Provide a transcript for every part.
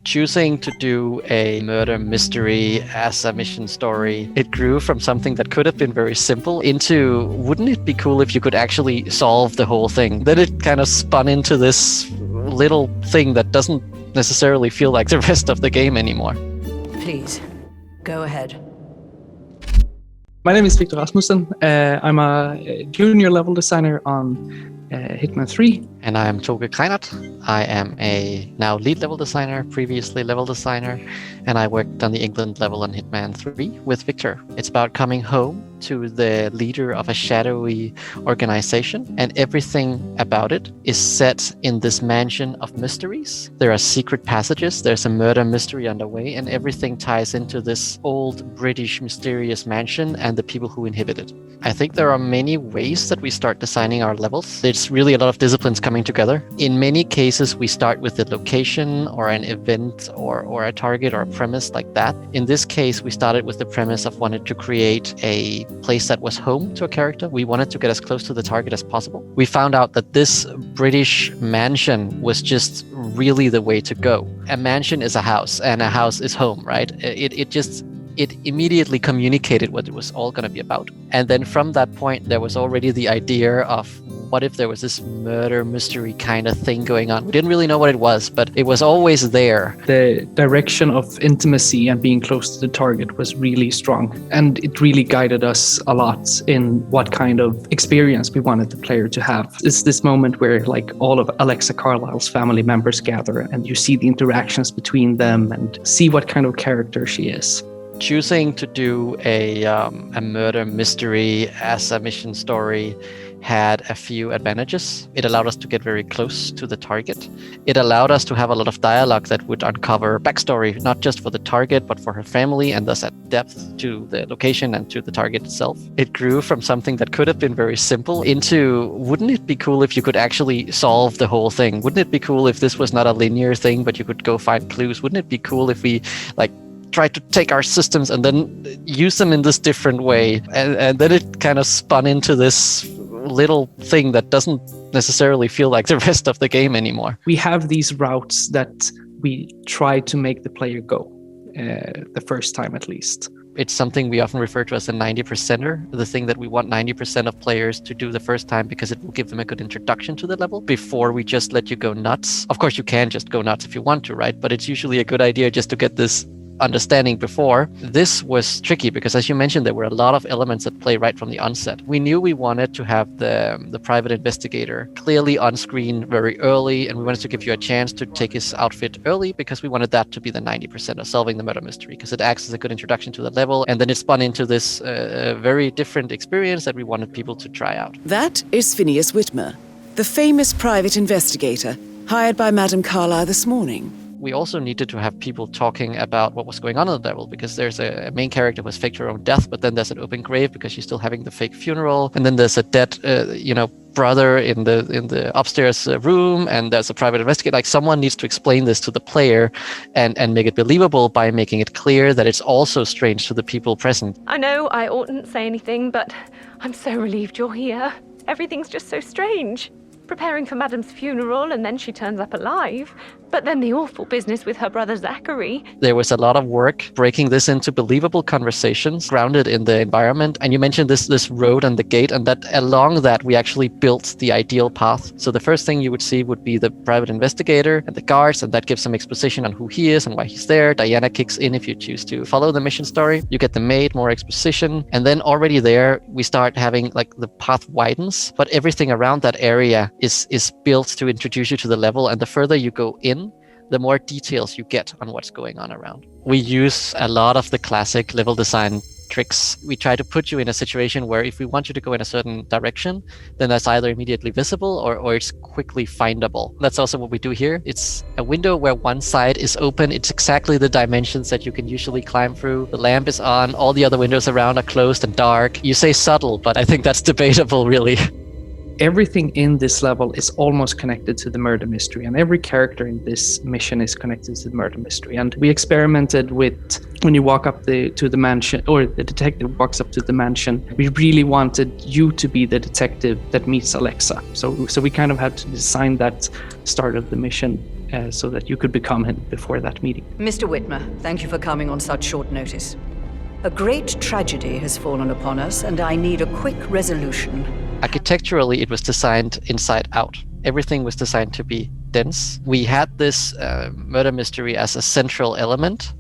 choosing to do a murder mystery as a mission story, it grew from something that could have been very simple into, wouldn't it be cool if you could actually solve the whole thing? Then it kind of spun into this little thing that doesn't necessarily feel like the rest of the game anymore. Please, go ahead. My name is Victor Rasmussen. I'm a junior level designer on Hitman 3. And I'm Toke Krainert. I am a now lead level designer, previously level designer, and I worked on the England level on Hitman 3 with Victor. It's about coming home to the leader of a shadowy organization, and everything about it is set in this mansion of mysteries. There are secret passages, there's a murder mystery underway, and everything ties into this old British mysterious mansion and the people who inhabit it. I think there are many ways that we start designing our levels. There's really a lot of disciplines coming together. In many cases, we start with the location or an event or a target or a premise like that. In this case, we started with the premise of wanting to create a place that was home to a character. We wanted to get as close to the target as possible. We found out that this British mansion was just really the way to go. A mansion is a house, and a house is home, right? It immediately communicated what it was all going to be about. And then from that point, there was already the idea of what if there was this murder mystery kind of thing going on. We didn't really know what it was, but it was always there. The direction of intimacy and being close to the target was really strong. And it really guided us a lot in what kind of experience we wanted the player to have. It's this moment where like all of Alexa Carlisle's family members gather and you see the interactions between them and see what kind of character she is. Choosing to do a murder mystery as a mission story had a few advantages. It allowed us to get very close to the target. It allowed us to have a lot of dialogue that would uncover backstory, not just for the target, but for her family, and thus add depth to the location and to the target itself. It grew from something that could have been very simple into, wouldn't it be cool if you could actually solve the whole thing? Wouldn't it be cool if this was not a linear thing, but you could go find clues? Wouldn't it be cool if we try to take our systems and then use them in this different way? And then it kind of spun into this little thing that doesn't necessarily feel like the rest of the game anymore. We have these routes that we try to make the player go, the first time at least. It's something we often refer to as a 90%er, the thing that we want 90% of players to do the first time because it will give them a good introduction to the level before we just let you go nuts. Of course, you can just go nuts if you want to, right? But it's usually a good idea just to get this understanding before. This was tricky because, as you mentioned, there were a lot of elements at play right from the onset. We knew we wanted to have the private investigator clearly on screen very early, and we wanted to give you a chance to take his outfit early because we wanted that to be the 90% of solving the murder mystery, because it acts as a good introduction to the level, and then it spun into this very different experience that we wanted people to try out. That is Phineas Whitmer, the famous private investigator hired by Madame Carlyle this morning. We also needed to have people talking about what was going on in the level, because there's a main character who has faked her own death, but then there's an open grave because she's still having the fake funeral, and then there's a dead, brother in the upstairs room, and there's a private investigator. Like, someone needs to explain this to the player and make it believable by making it clear that it's also strange to the people present. I know I oughtn't say anything, but I'm so relieved you're here. Everything's just so strange. Preparing for Madame's funeral, and then she turns up alive. But then the awful business with her brother Zachary. There was a lot of work breaking this into believable conversations grounded in the environment. And you mentioned this road and the gate, and that along that we actually built the ideal path. So the first thing you would see would be the private investigator and the guards, and that gives some exposition on who he is and why he's there. Diana kicks in if you choose to follow the mission story. You get the maid, more exposition. And then already there, we start having the path widens, but everything around that area is built to introduce you to the level. And the further you go in, the more details you get on what's going on around. We use a lot of the classic level design tricks. We try to put you in a situation where if we want you to go in a certain direction, then that's either immediately visible or it's quickly findable. That's also what we do here. It's a window where one side is open. It's exactly the dimensions that you can usually climb through. The lamp is on. All the other windows around are closed and dark. You say subtle, but I think that's debatable, really. Everything in this level is almost connected to the murder mystery, and every character in this mission is connected to the murder mystery. And we experimented with, when you walk up to the mansion, or the detective walks up to the mansion, we really wanted you to be the detective that meets Alexa. So we kind of had to design that start of the mission so that you could become him before that meeting. Mr. Whitmer, thank you for coming on such short notice. A great tragedy has fallen upon us, and I need a quick resolution. Architecturally, it was designed inside out. Everything was designed to be dense. We had this murder mystery as a central element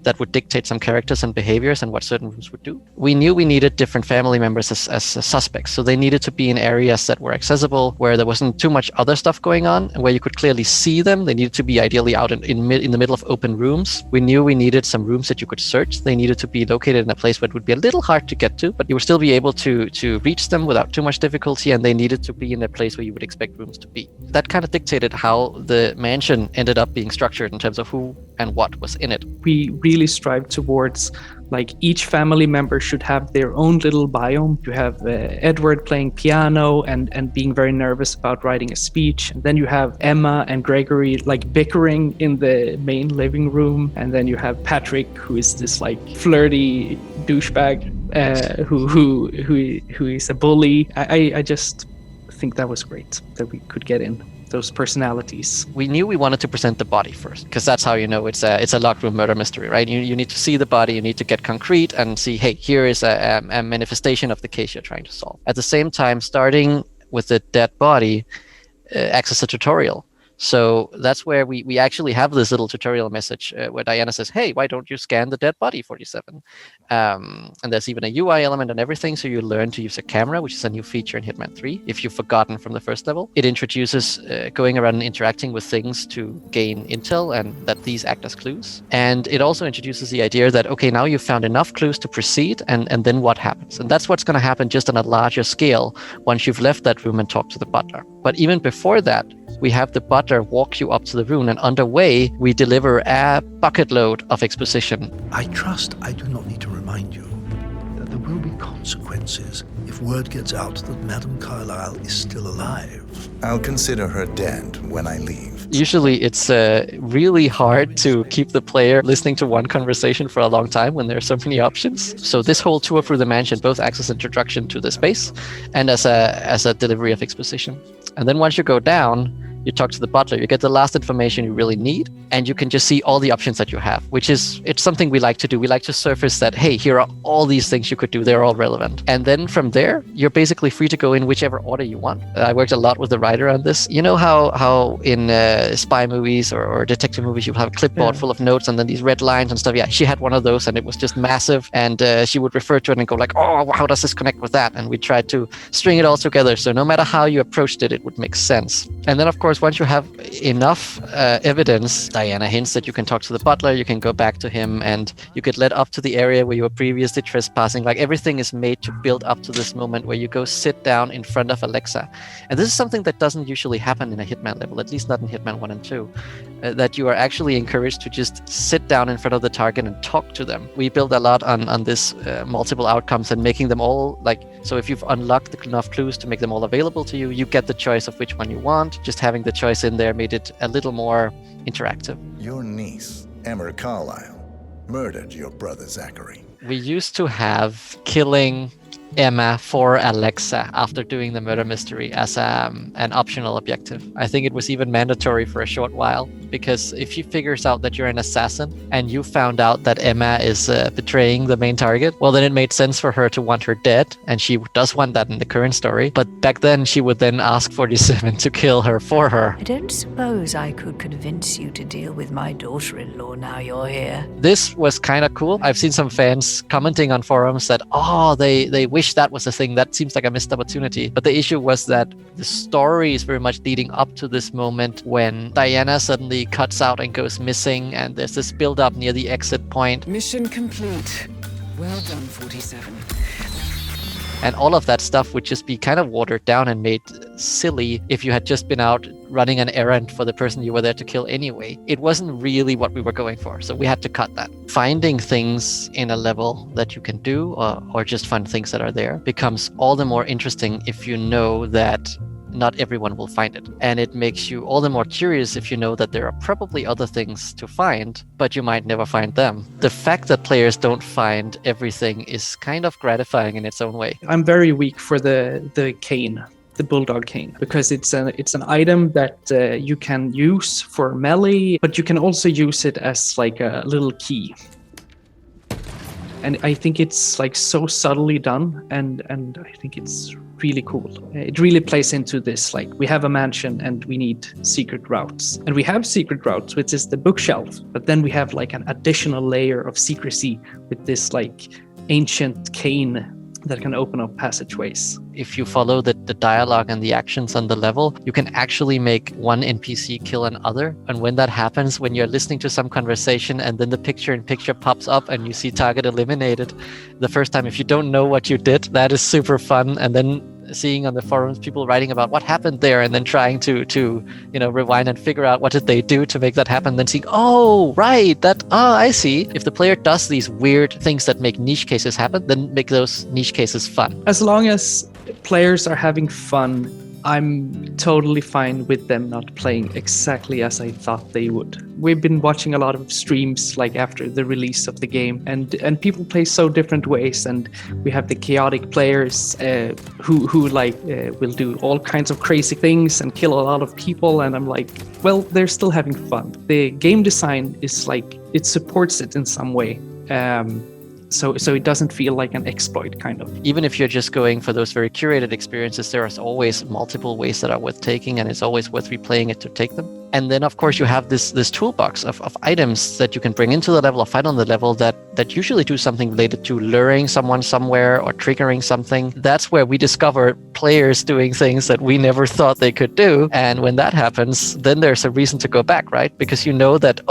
that would dictate some characters and behaviors and what certain rooms would do. We knew we needed different family members as suspects, so they needed to be in areas that were accessible, where there wasn't too much other stuff going on, and where you could clearly see them. They needed to be ideally out in the middle of open rooms. We knew we needed some rooms that you could search. They needed to be located in a place where it would be a little hard to get to, but you would still be able to reach them without too much difficulty, and they needed to be in a place where you would expect rooms to be. That kind of dictated how the mansion ended up being structured in terms of who and what was in it. We really strive towards, like, each family member should have their own little biome. You have Edward playing piano and being very nervous about writing a speech. And then you have Emma and Gregory like bickering in the main living room. And then you have Patrick, who is this like flirty douchebag who is a bully. I just think that was great that we could get in those personalities. We knew we wanted to present the body first, because that's how you know it's a locked room murder mystery, right? You need to see the body, you need to get concrete and see, hey, here is a manifestation of the case you're trying to solve. At the same time, starting with the dead body acts as a tutorial. So that's where we actually have this little tutorial message where Diana says, hey, why don't you scan the dead body 47? And there's even a UI element and everything. So you learn to use a camera, which is a new feature in Hitman 3, if you've forgotten from the first level. It introduces going around and interacting with things to gain intel, and that these act as clues. And it also introduces the idea that, okay, now you've found enough clues to proceed, and then what happens? And that's what's going to happen just on a larger scale once you've left that room and talked to the butler. But even before that, we have the butler walk you up to the room, and underway, we deliver a bucket load of exposition. I trust I do not need to remind you that there will be consequences if word gets out that Madame Carlyle is still alive. I'll consider her dead when I leave. Usually it's really hard to keep the player listening to one conversation for a long time when there are so many options. So this whole tour through the mansion both acts as introduction to the space and as a delivery of exposition. And then once you go down, you talk to the butler, you get the last information you really need, and you can just see all the options that you have, it's something we like to do. We like to surface that, hey, here are all these things you could do, they're all relevant. And then from there, you're basically free to go in whichever order you want. I worked a lot with the writer on this. You know how in spy movies or detective movies, you'll have a clipboard full of notes and then these red lines and stuff. Yeah, she had one of those and it was just massive. And she would refer to it and go like, oh, how does this connect with that? And we tried to string it all together. So no matter how you approached it, it would make sense. And then, of course, once you have enough evidence, Diana hints that you can talk to the butler, you can go back to him, and you get led up to the area where you were previously trespassing. Like, everything is made to build up to this moment where you go sit down in front of Alexa. And this is something that doesn't usually happen in a Hitman level, at least not in Hitman 1 and 2, that you are actually encouraged to just sit down in front of the target and talk to them. We build a lot on this multiple outcomes and making them all like, so if you've unlocked enough clues to make them all available to you, you get the choice of which one you want. Just having the choice in there made it a little more interactive. Your niece, Emma Carlyle, murdered your brother Zachary. We used to have killing Emma for Alexa after doing the murder mystery as an optional objective. I think it was even mandatory for a short while, because if she figures out that you're an assassin and you found out that Emma is betraying the main target, well, then it made sense for her to want her dead, and she does want that in the current story. But back then, she would then ask 47 to kill her for her. I don't suppose I could convince you to deal with my daughter-in-law now you're here. This was kind of cool. I've seen some fans commenting on forums that, oh, they wish that was a thing. That seems like a missed opportunity. But the issue was that the story is very much leading up to this moment when Diana suddenly cuts out and goes missing, and there's this build up near the exit point. Mission complete. Well done, 47. And all of that stuff would just be kind of watered down and made silly if you had just been out running an errand for the person you were there to kill anyway. It wasn't really what we were going for, so we had to cut that. Finding things in a level that you can do, or just find things that are there, becomes all the more interesting if you know that not everyone will find it. And it makes you all the more curious if you know that there are probably other things to find, but you might never find them. The fact that players don't find everything is kind of gratifying in its own way. I'm very weak for the cane the bulldog cane, because it's an item that you can use for melee, but you can also use it as like a little key. And I think it's like so subtly done, and I think it's really cool. It really plays into this, like, we have a mansion and we need secret routes. And we have secret routes, which is the bookshelf, but then we have like an additional layer of secrecy with this like ancient cane that can open up passageways. If you follow the dialogue and the actions on the level, you can actually make one NPC kill another. And when that happens, when you're listening to some conversation and then the picture-in-picture pops up and you see target eliminated the first time, if you don't know what you did, that is super fun. And then seeing on the forums people writing about what happened there and then trying to rewind and figure out what did they do to make that happen, then seeing, I see. If the player does these weird things that make niche cases happen, then make those niche cases fun. As long as players are having fun, I'm totally fine with them not playing exactly as I thought they would. We've been watching a lot of streams like after the release of the game, and people play so different ways. And we have the chaotic players who will do all kinds of crazy things and kill a lot of people. And I'm like, well, they're still having fun. The game design is like, it supports it in some way. So it doesn't feel like an exploit, kind of. Even if you're just going for those very curated experiences, there is always multiple ways that are worth taking, and it's always worth replaying it to take them. And then, of course, you have this toolbox of items that you can bring into the level or fight on the level that usually do something related to luring someone somewhere or triggering something. That's where we discover players doing things that we never thought they could do. And when that happens, then there's a reason to go back, right? Because you know that,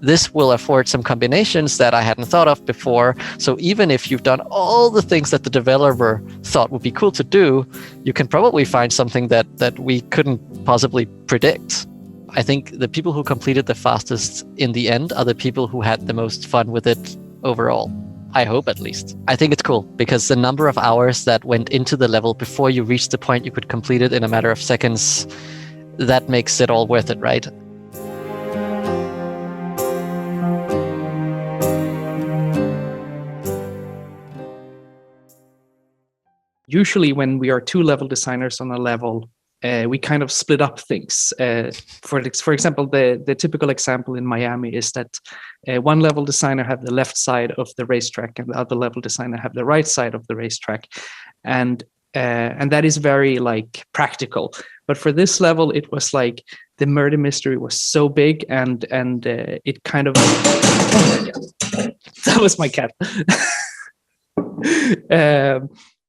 this will afford some combinations that I hadn't thought of before. So even if you've done all the things that the developer thought would be cool to do, you can probably find something that we couldn't possibly predict. I think the people who completed the fastest in the end are the people who had the most fun with it overall. I hope, at least. I think it's cool because the number of hours that went into the level before you reached the point you could complete it in a matter of seconds, that makes it all worth it, right? Usually when we are two level designers on a level, we kind of split up things. For example, the typical example in Miami is that one level designer have the left side of the racetrack and the other level designer have the right side of the racetrack. And that is very like practical. But for this level, it was like the murder mystery was so big and it kind of... Oh my God. That was my cat.